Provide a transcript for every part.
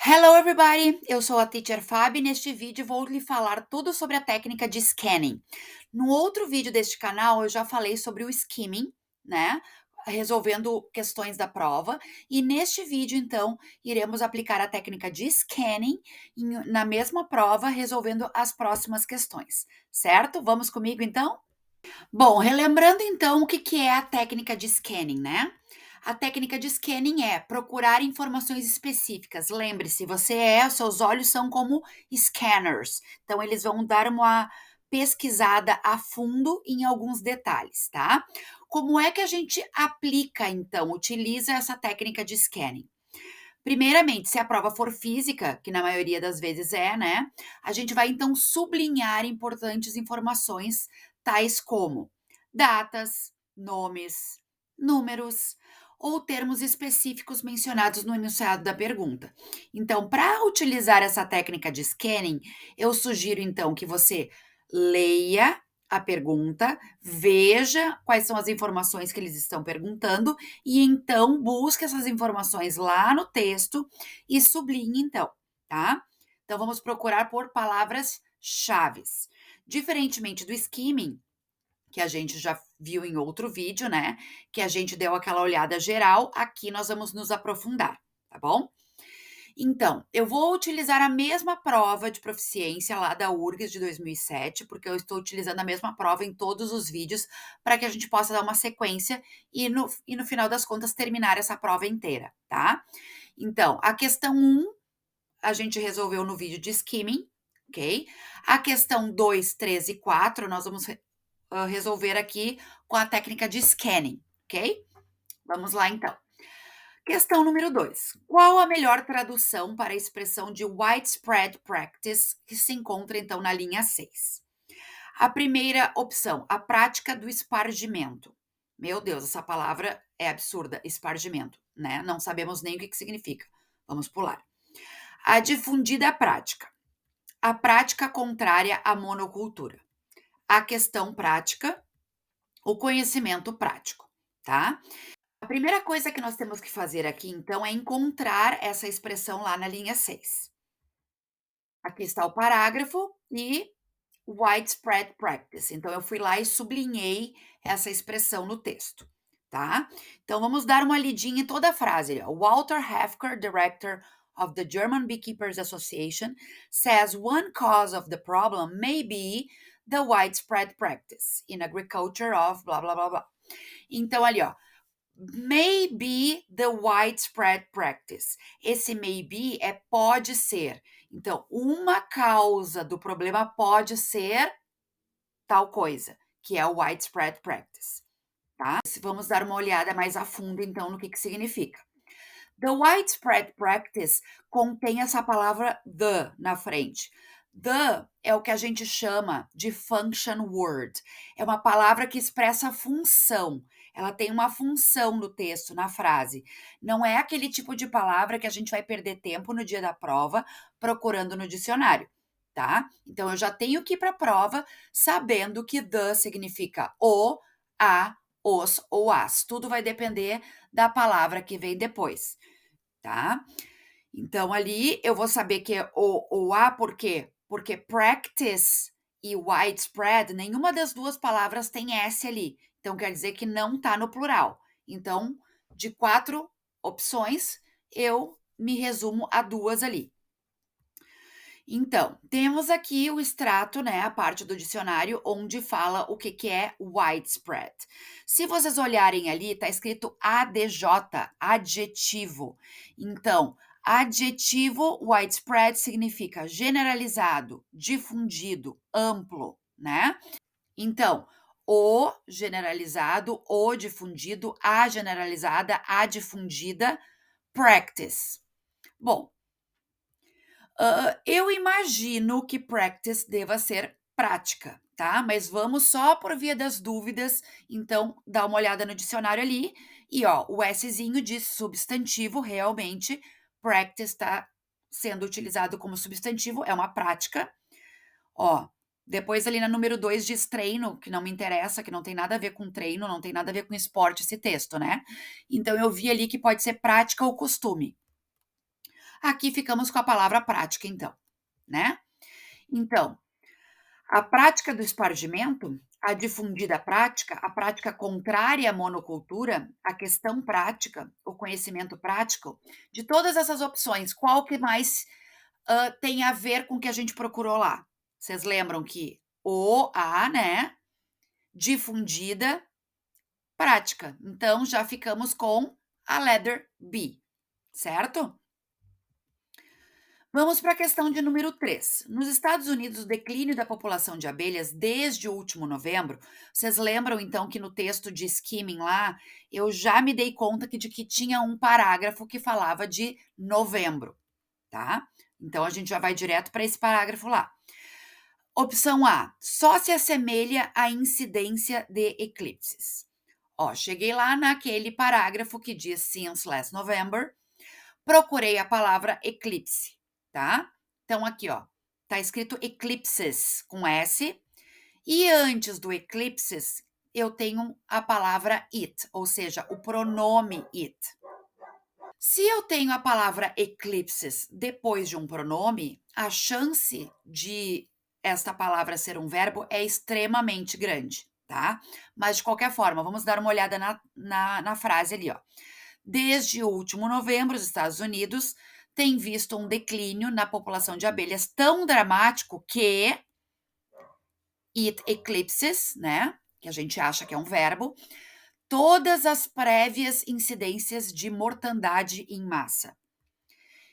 Hello everybody, eu sou a Teacher Fabi e neste vídeo vou lhe falar tudo sobre a técnica de scanning. No outro vídeo deste canal eu já falei sobre o skimming, né? Resolvendo questões da prova, e neste vídeo então iremos aplicar a técnica de scanning na mesma prova, resolvendo as próximas questões, certo? Vamos comigo então? Bom, relembrando então o que é a técnica de scanning, né? A técnica de scanning é procurar informações específicas. Lembre-se, seus olhos são como scanners. Então, eles vão dar uma pesquisada a fundo em alguns detalhes, tá? Como é que a gente aplica, então, utiliza essa técnica de scanning? Primeiramente, se a prova for física, que na maioria das vezes é, né? A gente vai então sublinhar importantes informações, tais como datas, nomes, números ou termos específicos mencionados no enunciado da pergunta. Então, para utilizar essa técnica de scanning, eu sugiro então que você leia a pergunta, veja quais são as informações que eles estão perguntando e então busque essas informações lá no texto e sublinhe então, tá? Então vamos procurar por palavras-chaves. Diferentemente do skimming, que a gente já viu em outro vídeo, né? Que a gente deu aquela olhada geral, aqui nós vamos nos aprofundar, tá bom? Então, eu vou utilizar a mesma prova de proficiência lá da URGS de 2007, porque eu estou utilizando a mesma prova em todos os vídeos, para que a gente possa dar uma sequência e no final das contas terminar essa prova inteira, tá? Então, a questão um a gente resolveu no vídeo de skimming, ok? A questão 2, 3 e 4 nós vamos resolver aqui com a técnica de scanning, ok? Vamos lá então. Questão número 2. Qual a melhor tradução para a expressão de widespread practice que se encontra então na linha 6? A primeira opção, a prática do espargimento. Meu Deus, essa palavra é absurda, espargimento, né? Não sabemos nem o que significa. Vamos pular. A difundida prática. A prática contrária à monocultura. A questão prática, o conhecimento prático, tá? A primeira coisa que nós temos que fazer aqui, então, é encontrar essa expressão lá na linha 6. Aqui está o parágrafo e widespread practice. Então, eu fui lá e sublinhei essa expressão no texto, tá? Então, vamos dar uma lidinha em toda a frase. Walter Hefker, director of the German Beekeepers Association, says one cause of the problem may be the widespread practice in agriculture of blá blá blá blá. Então, ali, ó. May be the widespread practice. Esse may be é pode ser. Então, uma causa do problema pode ser tal coisa, que é o widespread practice, tá? Vamos dar uma olhada mais a fundo, então, no que significa. The widespread practice contém essa palavra the na frente. The é o que a gente chama de function word. É uma palavra que expressa função. Ela tem uma função no texto, na frase. Não é aquele tipo de palavra que a gente vai perder tempo no dia da prova procurando no dicionário, tá? Então eu já tenho que ir para a prova sabendo que the significa o, a, os ou as. Tudo vai depender da palavra que vem depois, tá? Então, ali eu vou saber que é o a, por quê? Porque practice e widespread, nenhuma das duas palavras tem S ali. Então, quer dizer que não está no plural. Então, de 4 opções, eu me resumo a 2 ali. Então, temos aqui o extrato, né, a parte do dicionário onde fala o que é widespread. Se vocês olharem ali, está escrito ADJ, adjetivo. Então, adjetivo widespread significa generalizado, difundido, amplo, né? Então, o generalizado, o difundido, a generalizada, a difundida, practice. Bom, eu imagino que practice deva ser prática, tá? Mas vamos só por via das dúvidas, então dá uma olhada no dicionário ali e ó, o Szinho diz substantivo, realmente, practice está sendo utilizado como substantivo, é uma prática. Ó, depois ali na número 2 diz treino, que não me interessa, que não tem nada a ver com treino, não tem nada a ver com esporte esse texto, né? Então eu vi ali que pode ser prática ou costume. Aqui ficamos com a palavra prática então, né. Então, a prática do espargimento, a difundida prática, a prática contrária à monocultura, a questão prática, o conhecimento prático, de todas essas opções, qual que mais, tem a ver com o que a gente procurou lá? Vocês lembram que né, difundida, prática. Então já ficamos com a letter B, certo? Vamos para a questão de número 3. Nos Estados Unidos, o declínio da população de abelhas desde o último novembro. Vocês lembram então que no texto de skimming lá, eu já me dei conta que tinha um parágrafo que falava de novembro, tá? Então a gente já vai direto para esse parágrafo lá. Opção A, só se assemelha à incidência de eclipses. Ó, cheguei lá naquele parágrafo que diz since last November, procurei a palavra eclipse, tá? Então aqui, ó, tá escrito eclipses com S, e antes do eclipses eu tenho a palavra it, ou seja, o pronome it. Se eu tenho a palavra eclipses depois de um pronome, a chance de esta palavra ser um verbo é extremamente grande, tá? Mas de qualquer forma, vamos dar uma olhada na frase ali, ó. Desde o último novembro, os Estados Unidos têm visto um declínio na população de abelhas tão dramático que it eclipses, né? Que a gente acha que é um verbo, todas as prévias incidências de mortandade em massa.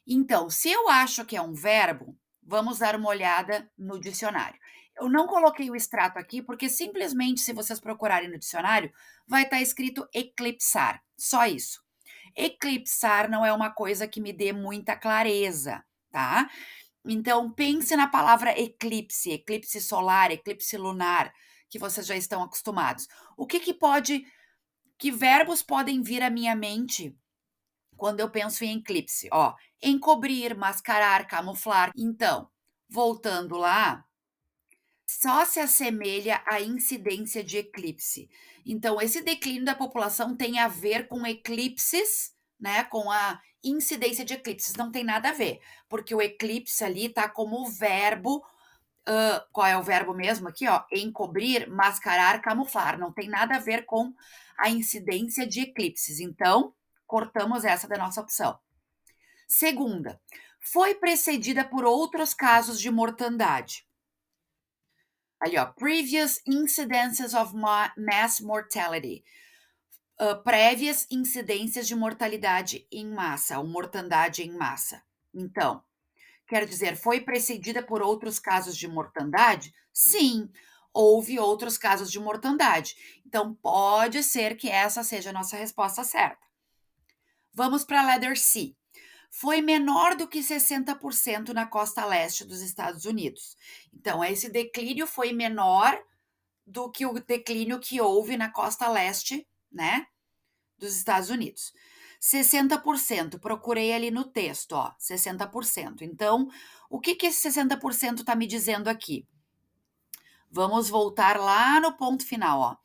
Então, se eu acho que é um verbo, vamos dar uma olhada no dicionário. Eu não coloquei o extrato aqui porque simplesmente, se vocês procurarem no dicionário, vai estar escrito eclipsar, só isso. Eclipsar não é uma coisa que me dê muita clareza, tá? Então, pense na palavra eclipse, eclipse solar, eclipse lunar, que vocês já estão acostumados. O que verbos podem vir à minha mente quando eu penso em eclipse? Ó, encobrir, mascarar, camuflar. Então, voltando lá, só se assemelha à incidência de eclipse. Então, esse declínio da população tem a ver com eclipses, né? Com a incidência de eclipses. Não tem nada a ver, porque o eclipse ali está como verbo. Qual é o verbo mesmo aqui? Ó, encobrir, mascarar, camuflar. Não tem nada a ver com a incidência de eclipses. Então, cortamos essa da nossa opção. Segunda, foi precedida por outros casos de mortandade. Ali, ó, previous incidences of mass mortality. Prévias incidências de mortalidade em massa, ou mortandade em massa. Então, quer dizer, foi precedida por outros casos de mortandade? Sim, houve outros casos de mortandade. Então, pode ser que essa seja a nossa resposta certa. Vamos para a letter C. Foi menor do que 60% na costa leste dos Estados Unidos. Então, esse declínio foi menor do que o declínio que houve na costa leste, né, dos Estados Unidos. 60%, procurei ali no texto, ó, 60%. Então, o que esse 60% está me dizendo aqui? Vamos voltar lá no ponto final, ó.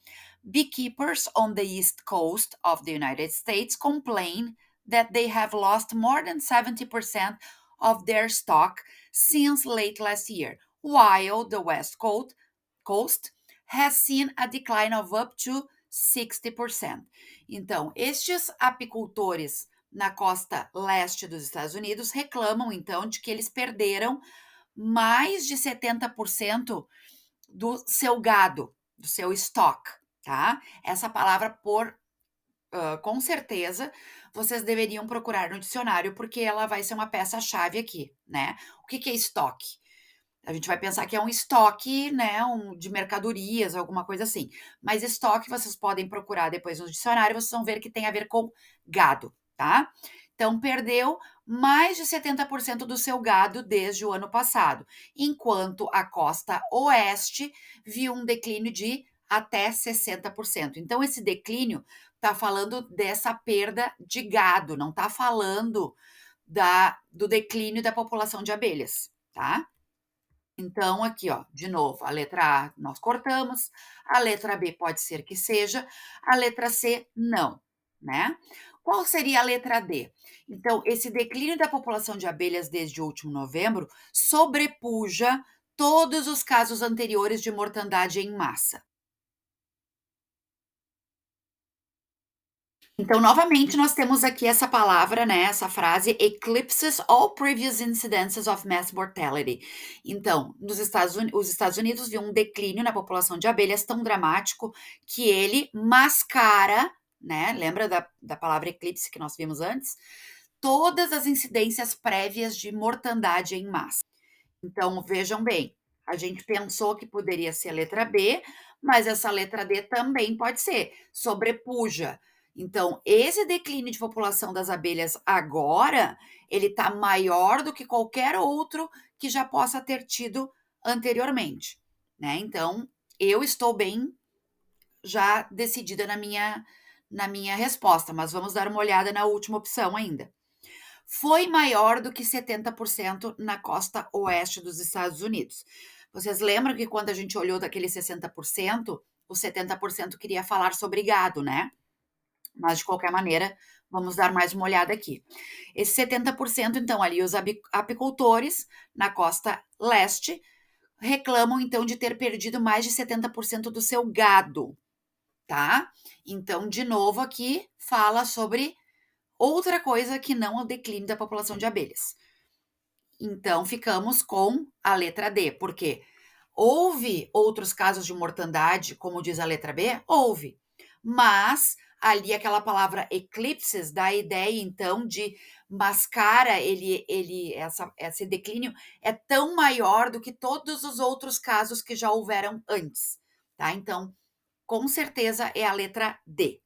Beekeepers on the East Coast of the United States complain that they have lost more than 70% of their stock since late last year, while the West Coast has seen a decline of up to 60%. Então, estes apicultores na costa leste dos Estados Unidos reclamam, então, de que eles perderam mais de 70% do seu gado, do seu estoque, tá? Essa palavra com certeza, vocês deveriam procurar no dicionário, porque ela vai ser uma peça-chave aqui, né? O que é estoque? A gente vai pensar que é um estoque, né, de mercadorias, alguma coisa assim. Mas estoque vocês podem procurar depois no dicionário, vocês vão ver que tem a ver com gado, tá? Então, perdeu mais de 70% do seu gado desde o ano passado, enquanto a costa oeste viu um declínio de até 60%. Então, esse declínio está falando dessa perda de gado, não está falando do declínio da população de abelhas, tá? Então, aqui, ó, de novo, a letra A nós cortamos, a letra B pode ser que seja, a letra C não, né? Qual seria a letra D? Então, esse declínio da população de abelhas desde o último novembro sobrepuja todos os casos anteriores de mortandade em massa. Então, novamente, nós temos aqui essa palavra, né, essa frase, eclipses all previous incidences of mass mortality. Então, os Estados Unidos viu um declínio na população de abelhas tão dramático que ele mascara, né, lembra da palavra eclipse que nós vimos antes? Todas as incidências prévias de mortandade em massa. Então, vejam bem, a gente pensou que poderia ser a letra B, mas essa letra D também pode ser, sobrepuja. Então, esse declínio de população das abelhas agora, ele está maior do que qualquer outro que já possa ter tido anteriormente, né? Então, eu estou bem já decidida na minha resposta, mas vamos dar uma olhada na última opção ainda. Foi maior do que 70% na costa oeste dos Estados Unidos. Vocês lembram que quando a gente olhou daquele 60%, o 70% queria falar sobre gado, né? Mas de qualquer maneira, vamos dar mais uma olhada aqui. Esse 70%, então, ali os apicultores na costa leste reclamam então de ter perdido mais de 70% do seu gado, tá? Então, de novo aqui fala sobre outra coisa que não o declínio da população de abelhas. Então, ficamos com a letra D, porque houve outros casos de mortandade, como diz a letra B? Houve. Mas ali aquela palavra eclipses dá a ideia, então, de mascara, esse declínio é tão maior do que todos os outros casos que já houveram antes, tá? Então, com certeza é a letra D.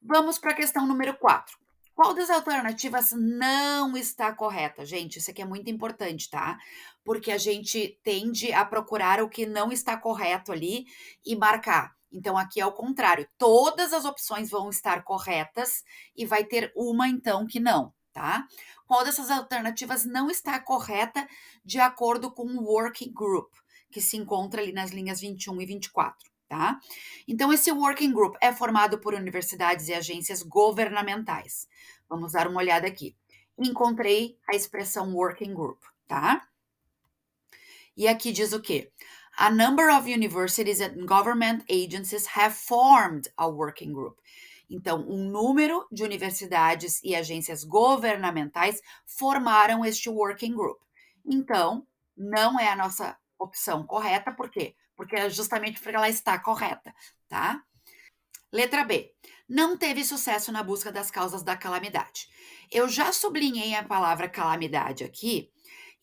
Vamos para a questão número 4. Qual das alternativas não está correta? Gente, isso aqui é muito importante, tá? Porque a gente tende a procurar o que não está correto ali e marcar. Então, aqui é o contrário. Todas as opções vão estar corretas e vai ter uma, então, que não, tá? Qual dessas alternativas não está correta de acordo com o working group, que se encontra ali nas linhas 21 e 24, tá? Então, esse working group é formado por universidades e agências governamentais. Vamos dar uma olhada aqui. Encontrei a expressão working group, tá? E aqui diz o quê? A number of universities and government agencies have formed a working group. Então, um número de universidades e agências governamentais formaram este working group. Então, não é a nossa opção correta, por quê? Porque é justamente porque ela está correta, tá? Letra B. Não teve sucesso na busca das causas da calamidade. Eu já sublinhei a palavra calamidade aqui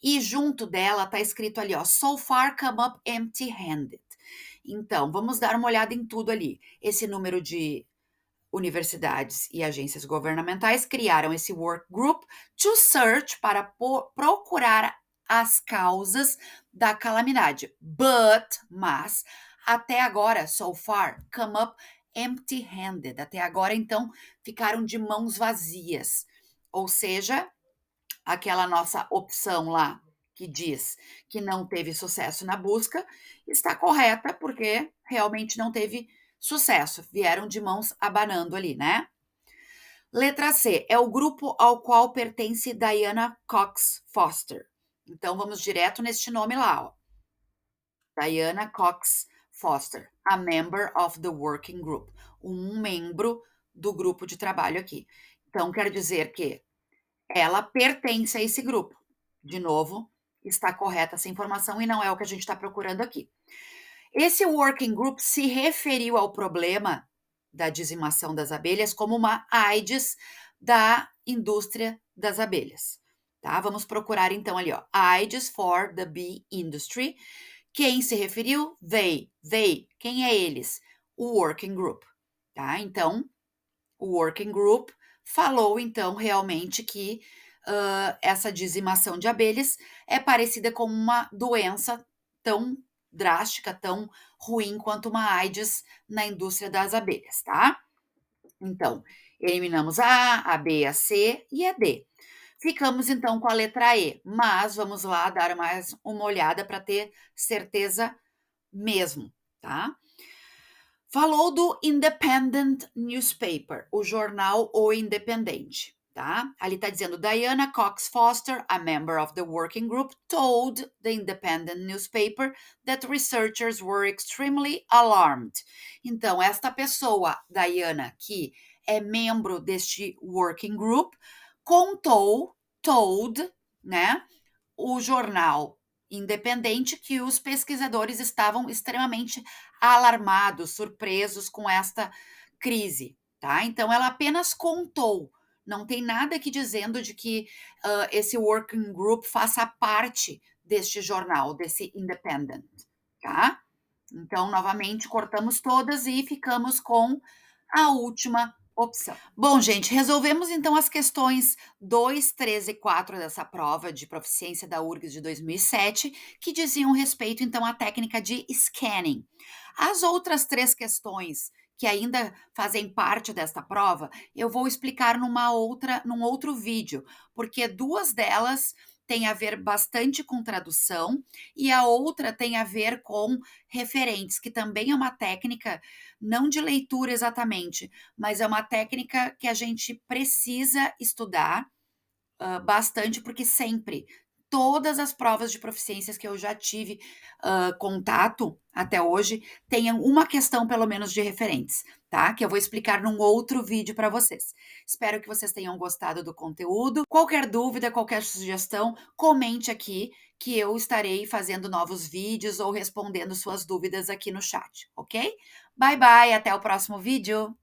e junto dela está escrito ali, ó, so far come up empty-handed. Então, vamos dar uma olhada em tudo ali. Esse número de universidades e agências governamentais criaram esse work group to search para procurar as causas da calamidade. Mas, até agora, so far, come up empty-handed. Até agora, então, ficaram de mãos vazias. Ou seja, aquela nossa opção lá que diz que não teve sucesso na busca está correta, porque realmente não teve sucesso. Vieram de mãos abanando ali, né? Letra C é o grupo ao qual pertence Diana Cox Foster. Então vamos direto neste nome lá, ó. Diana Cox Foster, a member of the working group, um membro do grupo de trabalho aqui. Então quer dizer que ela pertence a esse grupo. De novo, está correta essa informação e não é o que a gente está procurando aqui. Esse working group se referiu ao problema da dizimação das abelhas como uma AIDS da indústria das abelhas. Tá? Vamos procurar então ali, ó, AIDS for the bee industry. Quem se referiu? They. Quem é eles? O working group. Tá? Então, o working group falou então realmente que essa dizimação de abelhas é parecida com uma doença tão drástica, tão ruim quanto uma AIDS na indústria das abelhas, tá? Então, eliminamos a B, a C e a D. Ficamos então com a letra E, mas vamos lá dar mais uma olhada para ter certeza mesmo, tá? Falou do Independent Newspaper, o jornal O Independente, tá? Ali está dizendo, Diana Cox Foster, a member of the working group, told the Independent Newspaper that researchers were extremely alarmed. Então, esta pessoa, Diana, que é membro deste working group, contou, told, né, o jornal independente que os pesquisadores estavam extremamente alarmados, surpresos com esta crise, tá? Então ela apenas contou, não tem nada aqui dizendo de que esse working group faça parte deste jornal, desse independent, tá? Então, novamente, cortamos todas e ficamos com a última opção. Bom, gente, resolvemos então as questões 2, 3 e 4 dessa prova de proficiência da URGS de 2007, que diziam respeito então à técnica de scanning. As outras 3 questões que ainda fazem parte desta prova, eu vou explicar num outro vídeo, porque 2 delas têm a ver bastante com tradução e a outra tem a ver com referentes, que também é uma técnica não de leitura exatamente, mas é uma técnica que a gente precisa estudar bastante, porque sempre, todas as provas de proficiências que eu já tive contato até hoje, tenham uma questão pelo menos de referentes, tá? Que eu vou explicar num outro vídeo para vocês. Espero que vocês tenham gostado do conteúdo. Qualquer dúvida, qualquer sugestão, comente aqui que eu estarei fazendo novos vídeos ou respondendo suas dúvidas aqui no chat, ok? Bye bye, até o próximo vídeo!